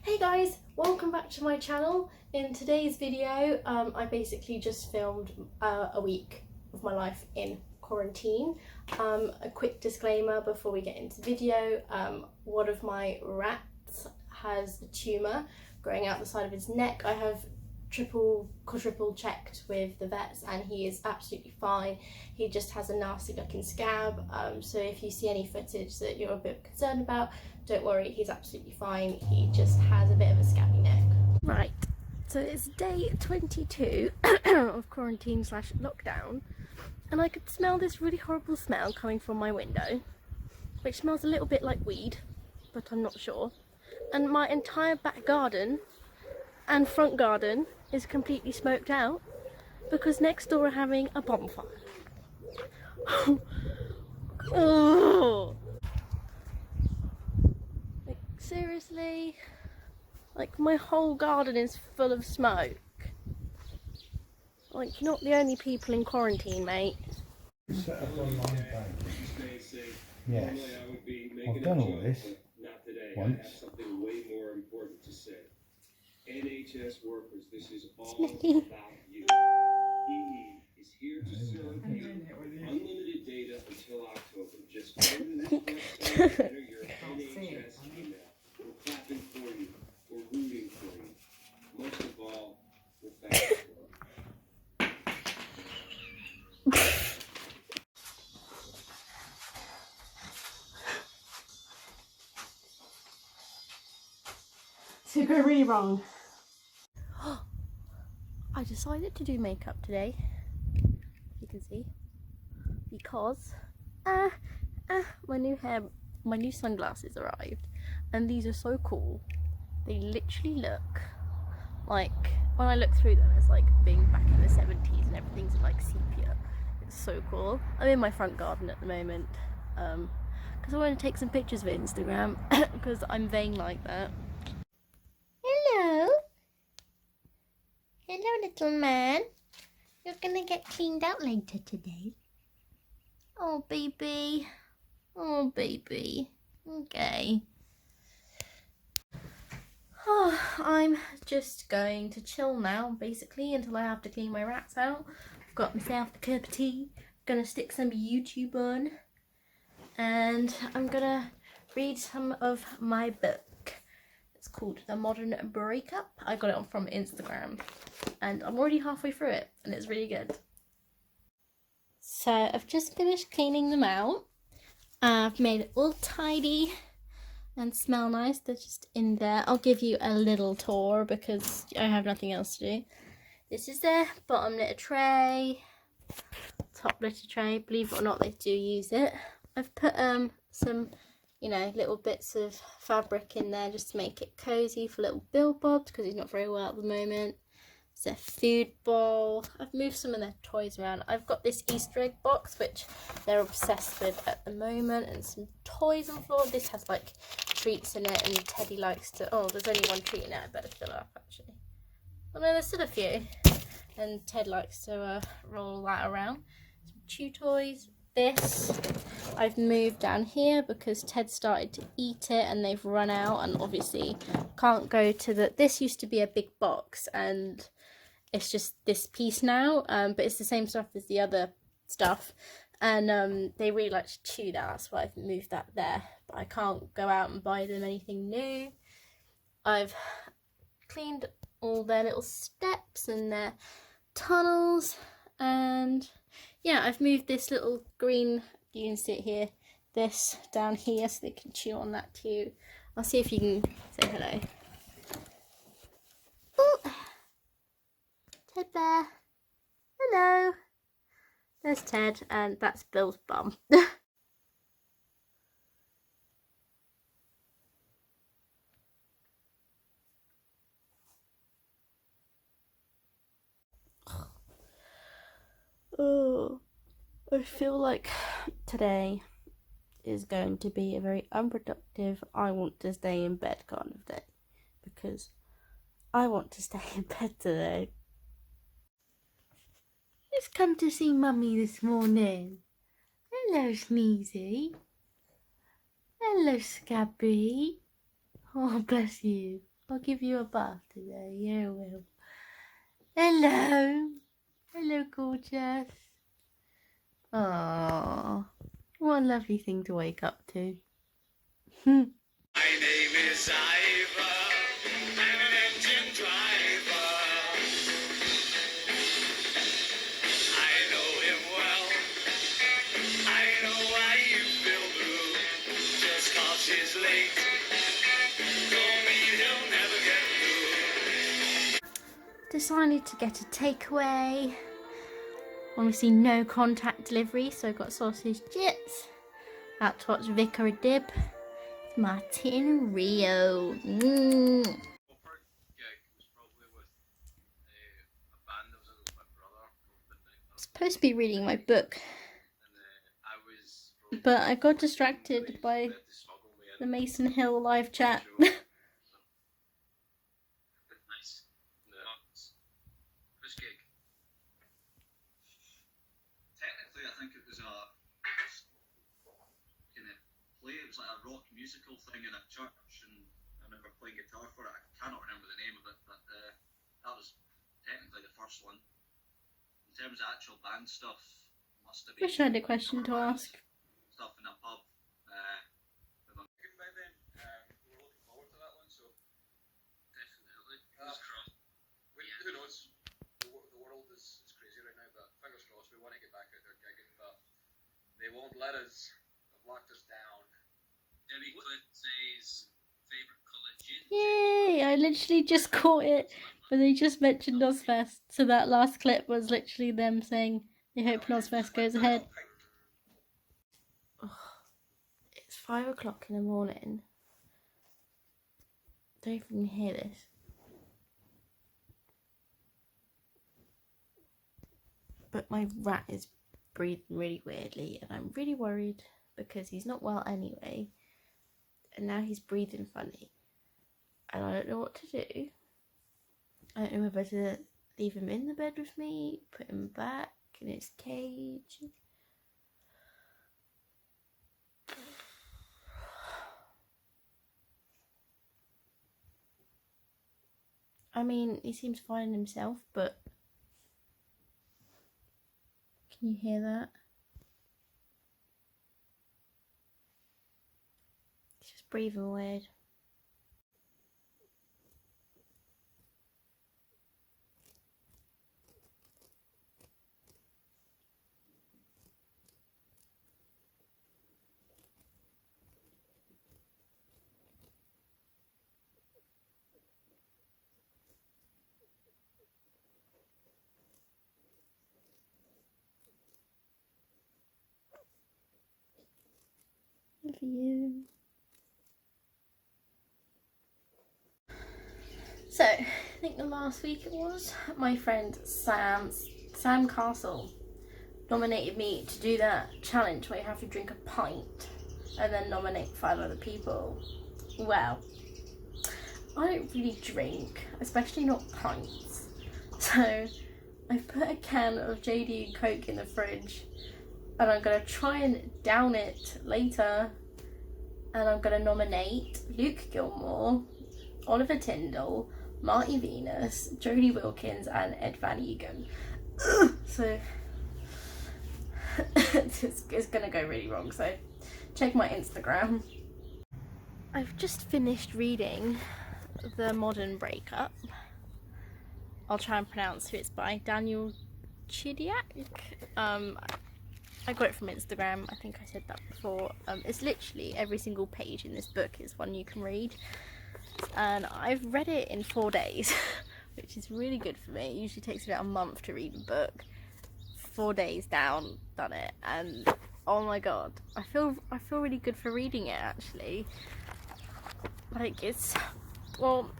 Hey guys, welcome back to my channel. In today's video, I basically just filmed a week of my life in quarantine. A quick disclaimer before we get into the video, one of my rats has a tumour growing out the side of his neck. I have quadruple checked with the vets and he is absolutely fine. He just has a nasty looking scab, so if you see any footage that you're a bit concerned about, don't worry, he's absolutely fine. He just has a bit of a scabby neck. Right, so it's day 22 of quarantine / lockdown, and I could smell this really horrible smell coming from my window, which smells a little bit like weed, but I'm not sure. And my entire back garden and front garden is completely smoked out because next door are having a bonfire. Oh. Like, seriously? Like, my whole garden is full of smoke. Like, you're not the only people in quarantine, mate. Set up online banking. Yes. I've done all this once. Something way more important to say. NHS workers, this is all about you. EE is here to serve you. Unlimited data until October. Just go to this website, enter your NHS email. We're clapping for you. We're rooting for you. Most of all, we're thankful. So go really wrong. I decided to do makeup today, you can see, because my new sunglasses arrived, and these are so cool. They literally look like, when I look through them, it's like being back in the 70s and everything's like sepia. It's so cool. I'm in my front garden at the moment because I want to take some pictures for Instagram because I'm vain like that. Hello. Hello, little man. You're gonna get cleaned out later today. Oh, baby. Oh, baby. Okay. Oh, I'm just going to chill now, basically, until I have to clean my rats out. I've got myself a cup of tea. Gonna stick some YouTube on. And I'm gonna read some of my book. It's called The Modern Breakup. I got it from Instagram and I'm already halfway through it and it's really good. So I've just finished cleaning them out. I've made it all tidy and smell nice. They're just in there. I'll give you a little tour because I have nothing else to do. This is their bottom litter tray, top litter tray. Believe it or not, they do use it. I've put some, you know, little bits of fabric in there just to make it cozy for little Bill Bobs because he's not very well at the moment. It's their food bowl. I've moved some of their toys around. I've got this Easter egg box which they're obsessed with at the moment, and some toys on the floor. This has like treats in it, and Teddy likes to, oh, there's only one treat in it, I better fill it up actually. Oh no, there's still a few, and Ted likes to roll that around. Some chew toys. This I've moved down here because Ted started to eat it and they've run out, and obviously can't go to the, this used to be a big box and it's just this piece now, but it's the same stuff as the other stuff, and they really like to chew that, that's why I've moved that there, but I can't go out and buy them anything new. I've cleaned all their little steps and their tunnels, and yeah, I've moved this little green, you can see it here, this down here so they can chew on that too. I'll see if you can say hello. Ooh. Ted there. Hello. There's Ted, and that's Bill's bum. Oh, I feel like today is going to be a very unproductive, I want to stay in bed kind of day, because I want to stay in bed today. Who's come to see Mummy this morning? Hello, Sneezy. Hello, Scabby. Oh, bless you. I'll give you a bath today. Yeah, I will. Hello. Hello, gorgeous. Aww. What a lovely thing to wake up to. My name is Ivor, I'm an engine driver. I know him well, I know why you feel blue. Just 'cause he's late, don't mean he'll never get through. Decided to get a takeaway. Obviously no contact delivery, so I got sausage chips. Out to watch Vicar of Dib. Martin Rio. Mm. Supposed to be reading my book, but I got distracted by the Mason Hill live chat. Technically, I think it was a kind of play. It was like a rock musical thing in a church, and I remember playing guitar for it. I cannot remember the name of it, but that was technically the first one. In terms of actual band stuff, must have been. Wish I had a question to ask. Stuff in a pub. By then, we're looking forward to that one, so definitely. Who knows? The world is crazy right now, but fingers crossed. We want to get back out there gigging, but they won't let us. They've locked us down. Debbie Clint says favorite colour gin. Yay! I literally just caught it, but they just mentioned Ozfest, so that last clip was literally them saying they hope Ozfest goes ahead. Oh, it's 5 o'clock in the morning. Don't even hear this. But my rat is breathing really weirdly, and I'm really worried because he's not well anyway, and now he's breathing funny, and I don't know what to do. I don't know whether to leave him in the bed with me, put him back in his cage. I mean, he seems fine himself, but can you hear that? He's just breathing weird. Love you. So, I think the last week it was, my friend Sam Castle nominated me to do that challenge where you have to drink a pint and then nominate 5 other people. Well, I don't really drink, especially not pints. So, I've put a can of JD and Coke in the fridge, and I'm going to try and down it later, and I'm going to nominate Luke Gilmore, Oliver Tyndall, Marty Venus, Jodie Wilkins, and Ed Van Egan. So it's gonna go really wrong, so check my Instagram. I've just finished reading The Modern Breakup. I'll try and pronounce who it's by. Daniel Chidiak. I got it from Instagram. I think I said that before. It's literally every single page in this book is one you can read. And I've read it in 4 days, which is really good for me. It usually takes about a month to read a book. 4 days down, done it, and oh my god, I feel really good for reading it actually. Like well,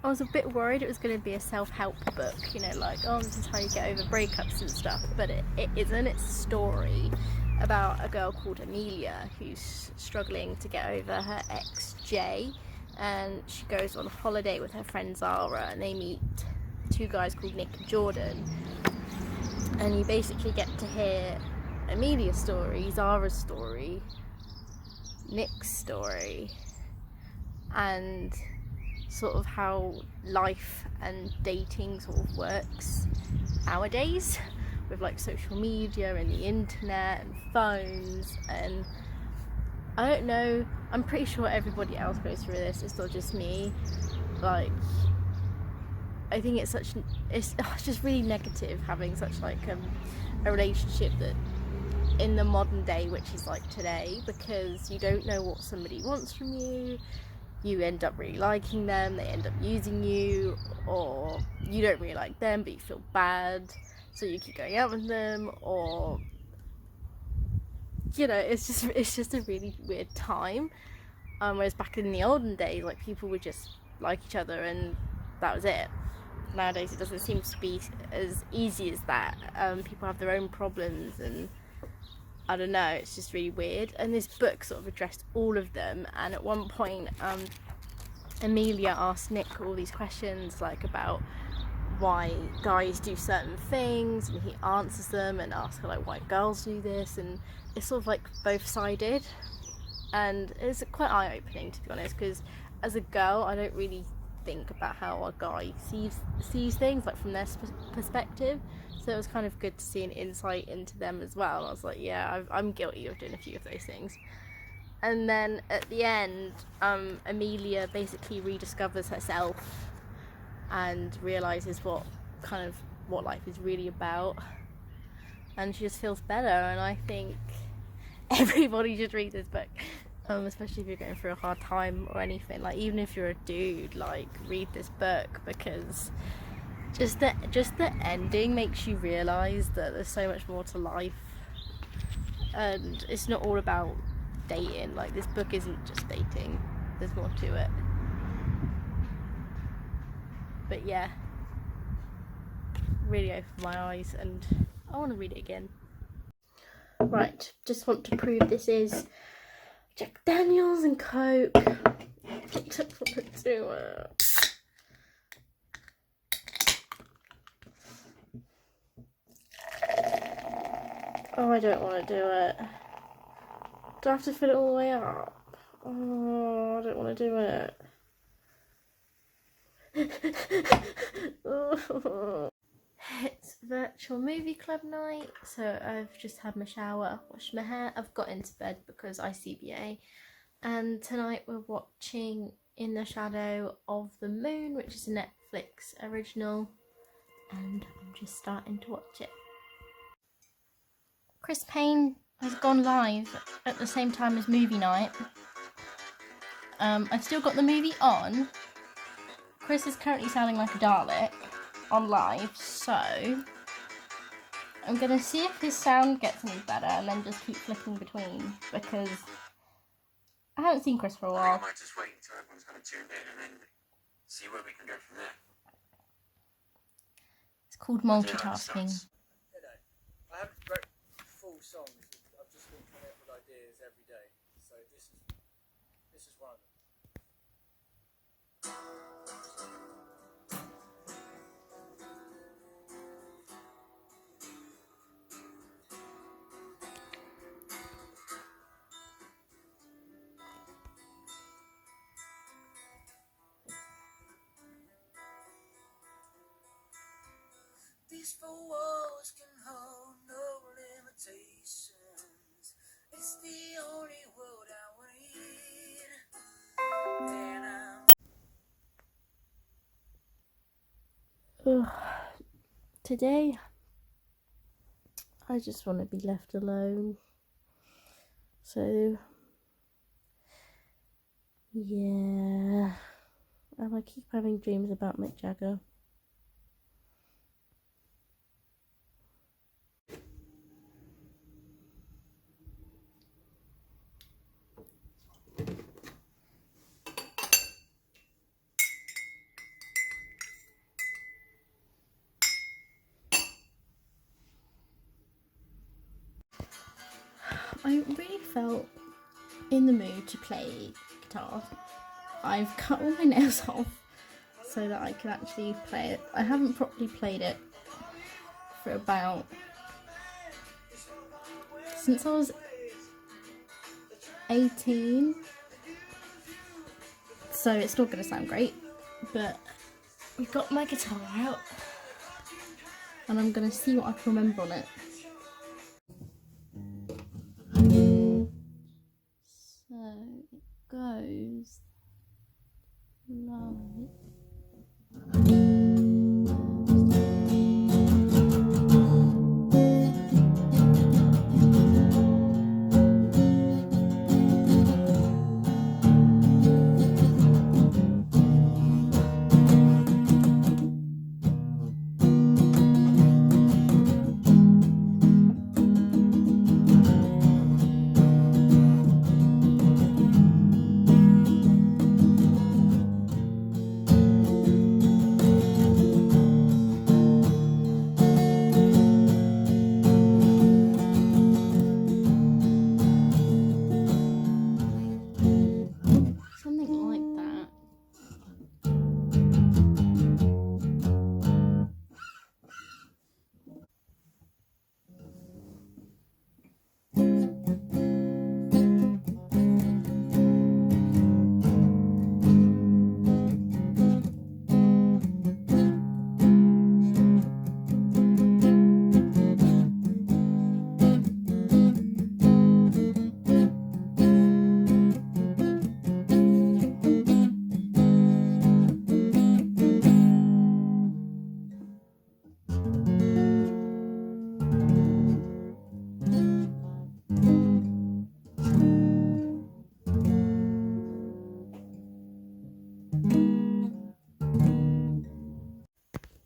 I was a bit worried it was going to be a self-help book, you know, like, oh, this is how you get over breakups and stuff, but it isn't. It's a story about a girl called Amelia who's struggling to get over her ex Jay. And she goes on holiday with her friend Zara, and they meet 2 guys called Nick and Jordan, and you basically get to hear Amelia's story, Zara's story, Nick's story, and sort of how life and dating sort of works nowadays with like social media and the internet and phones, and I don't know, I'm pretty sure everybody else goes through this, it's not just me. Like, I think it's just really negative having such like a relationship that in the modern day, which is like today, because you don't know what somebody wants from you. You end up really liking them, they end up using you, or you don't really like them but you feel bad, so you keep going out with them, or you know, it's just a really weird time. Whereas back in the olden days, like, people would just like each other and that was it. Nowadays it doesn't seem to be as easy as that. People have their own problems, and I don't know, it's just really weird. And this book sort of addressed all of them, and at one point Amelia asked Nick all these questions, like about why guys do certain things, and he answers them, and asks her like why girls do this, and it's sort of like both-sided, and it's quite eye-opening, to be honest, because as a girl I don't really think about how a guy sees things, like from their perspective, so it was kind of good to see an insight into them as well. And I was like, yeah, I'm guilty of doing a few of those things. And then at the end, Amelia basically rediscovers herself and realizes what life is really about, and she just feels better. And I think everybody should read this book, especially if you're going through a hard time or anything. Like, even if you're a dude, like, read this book, because just the ending makes you realize that there's so much more to life, and it's not all about dating. Like, this book isn't just dating, there's more to it. But yeah, really opened my eyes, and I want to read it again. Right, just want to prove this is Jack Daniels and Coke. Just want to do it. Oh, I don't want to do it. Do I have to fill it all the way up? Oh, I don't want to do it. It's virtual movie club night, so I've just had my shower, washed my hair, I've got into bed because ICBA, and tonight we're watching In the Shadow of the Moon, which is a Netflix original, and I'm just starting to watch it. Chris Payne has gone live at the same time as movie night. I've still got the movie on. Chris is currently sounding like a Dalek on live, so I'm gonna see if his sound gets any better and then just keep flicking between, because I haven't seen Chris for a while. I might just wait until everyone's kind of tuned in and then see where we can go from there. It's called multitasking. I haven't wrote full songs. I've just been coming up with ideas every day. So this is one of them. These four walls can hold no limitations. It's the only world I want. And Today, I just want to be left alone. So, yeah. And I keep having dreams about Mick Jagger. I really felt in the mood to play guitar. I've cut all my nails off so that I can actually play it. I haven't properly played it for about since I was 18, so it's not going to sound great, But we've got my guitar out and I'm gonna see what I can remember on it. So it goes like... something like that.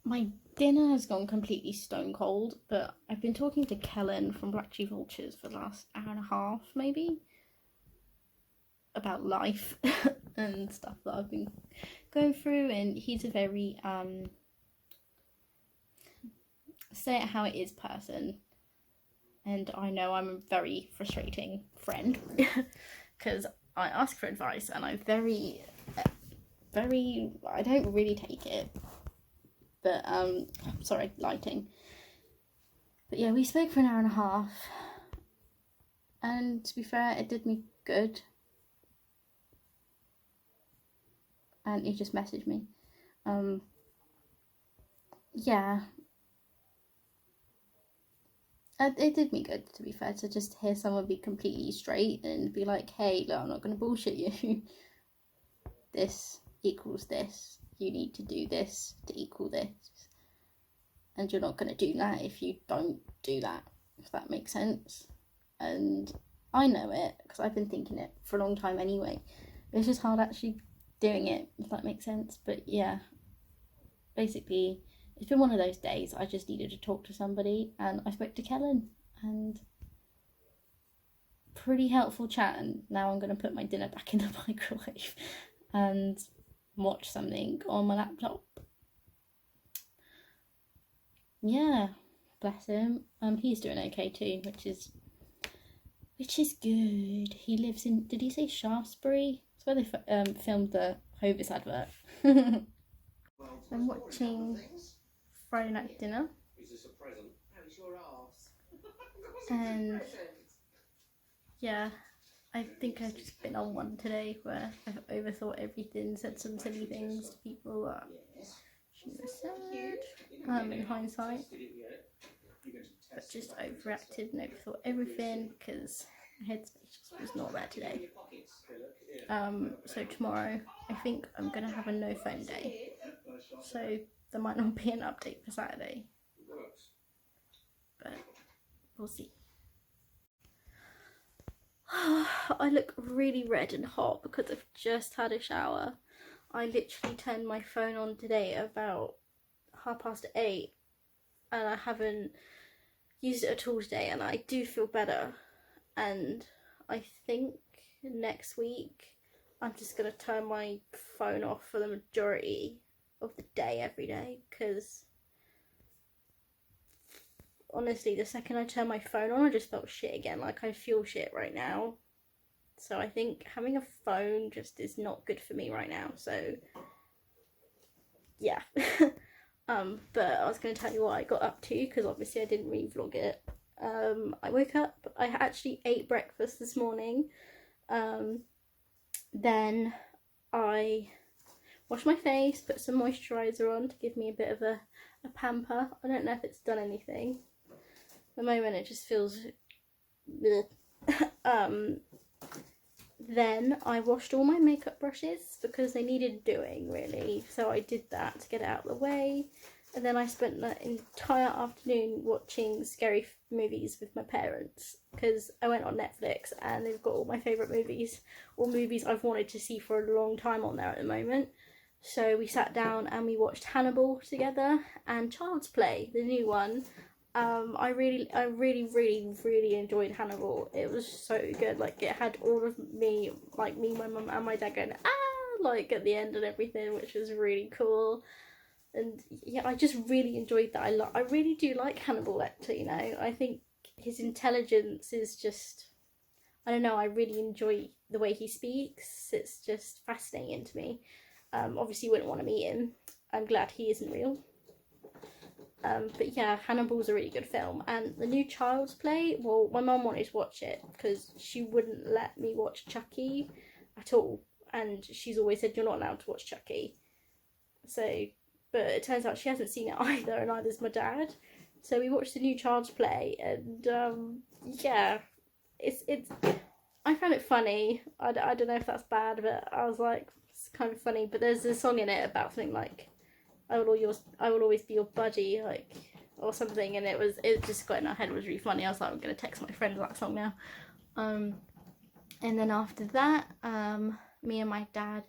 My dinner has gone completely stone cold, but I've been talking to Kellen from Black Tree Vultures for the last hour and a half, maybe, about life and stuff that I've been going through, and he's a very say it how it is person, and I know I'm a very frustrating friend because I ask for advice and I'm very I don't really take it, but sorry, lighting. But yeah, we spoke for an hour and a half, and to be fair, it did me good. And he just messaged me. Yeah. It did me good, to be fair, to just hear someone be completely straight and be like, hey, look, I'm not going to bullshit you. This equals this. You need to do this to equal this. And you're not going to do that if you don't do that, if that makes sense. And I know it, because I've been thinking it for a long time anyway. It's just hard actually doing it, if that makes sense. But yeah, basically, it's been one of those days. I just needed to talk to somebody, and I spoke to Kellen, and pretty helpful chat. And now I'm going to put my dinner back in the microwave and watch something on my laptop. Yeah, bless him. He's doing okay too, which is good. He lives in, did he say Shaftesbury? It's where they filmed the Hovis advert. I'm watching Friday Night Dinner. Is this a present? No, it's your arse. And yeah, I think I've just been on one today where I've overthought everything, said some silly things to people that shouldn't have said, in hindsight, but just overreacted and overthought everything because my headspace just was not there today. So tomorrow I think I'm going to have a no phone day, so there might not be an update for Saturday, but we'll see. I look really red and hot because I've just had a shower. I literally turned my phone on today at about 8:30 and I haven't used it at all today, and I do feel better, and I think next week I'm just going to turn my phone off for the majority of the day every day, because honestly, the second I turned my phone on, I just felt shit again. Like, I feel shit right now. So I think having a phone just is not good for me right now. So, yeah. But I was going to tell you what I got up to, because obviously I didn't re-vlog it. I woke up, I actually ate breakfast this morning. Then I wash my face, put some moisturiser on to give me a bit of a pamper. I don't know if it's done anything. At the moment it just feels then I washed all my makeup brushes because they needed doing, really, so I did that to get it out of the way. And then I spent the entire afternoon watching scary movies with my parents because I went on Netflix and they've got all my favourite movies, all movies I've wanted to see for a long time on there at the moment. So we sat down and we watched Hannibal together and Child's Play, the new one. I really enjoyed Hannibal. It was so good. Like, it had all of me, like me, my mum and my dad going like at the end and everything, which was really cool. And yeah, I just really enjoyed that. I really do like Hannibal Lecter, you know. I think his intelligence is just, I don't know, I really enjoy the way he speaks. It's just fascinating to me. Obviously you wouldn't want to meet him. I'm glad he isn't real. But yeah, Hannibal's a really good film. And the new Child's Play, well, my mum wanted to watch it because she wouldn't let me watch Chucky at all. And she's always said, you're not allowed to watch Chucky. So, but it turns out she hasn't seen it either, and neither's my dad. So we watched the new Child's Play, and yeah, it's I found it funny. I don't know if that's bad, but I was like, it's kind of funny. But there's a song in it about something like, I will always be your buddy, like, or something, and it just got in our head. It was really funny. I was like, I'm gonna text my friend that song now. And then after that, me and my dad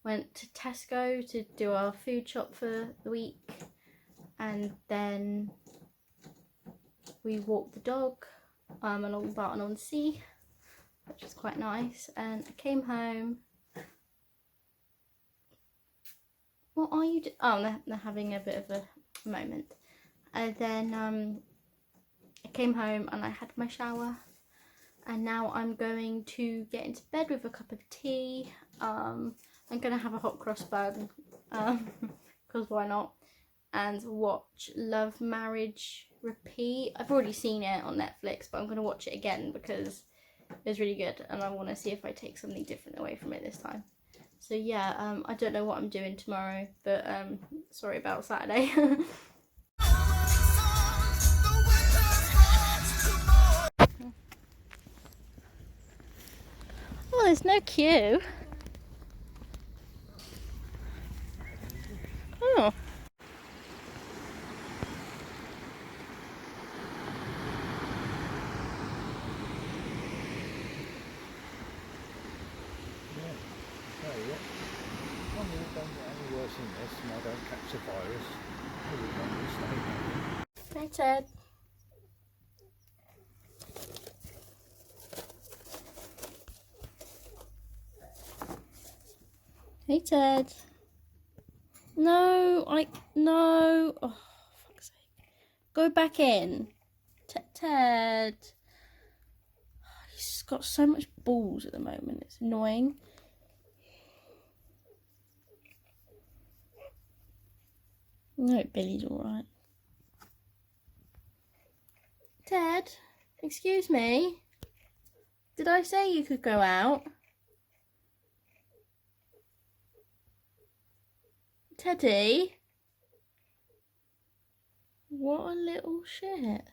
went to Tesco to do our food shop for the week, and then we walked the dog along Barton-on-Sea, which is quite nice, and I came home. What are you doing? Oh, they're having a bit of a moment. And then I came home and I had my shower, and now I'm going to get into bed with a cup of tea. I'm going to have a hot cross bun, because why not, and watch Love, Marriage, Repeat. I've already seen it on Netflix, but I'm going to watch it again because it was really good, and I want to see if I take something different away from it this time. So yeah, I don't know what I'm doing tomorrow, but sorry about Saturday. Oh, there's no queue. Oh. Worse than this, and I don't catch the virus. Hey Ted. Hey Ted. No, no. Oh, fuck's sake. Go back in. Ted. He's got so much balls at the moment. It's annoying. No, Billy's alright. Ted, excuse me. Did I say you could go out? Teddy? What a little shit.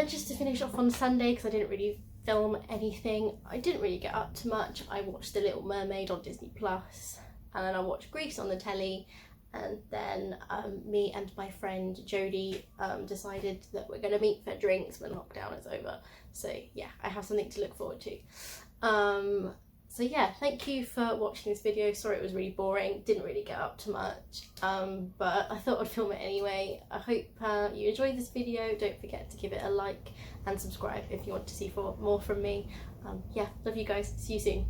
Just to finish off on Sunday, because I didn't really film anything. I didn't really get up to much. I watched The Little Mermaid on Disney Plus, and then I watched Grease on the telly, and then me and my friend Jodie decided that we're going to meet for drinks when lockdown is over. So yeah, I have something to look forward to. So yeah, thank you for watching this video. Sorry it was really boring, didn't really get up to much, but I thought I'd film it anyway. I hope you enjoyed this video. Don't forget to give it a like and subscribe if you want to see more from me. Yeah, love you guys, see you soon.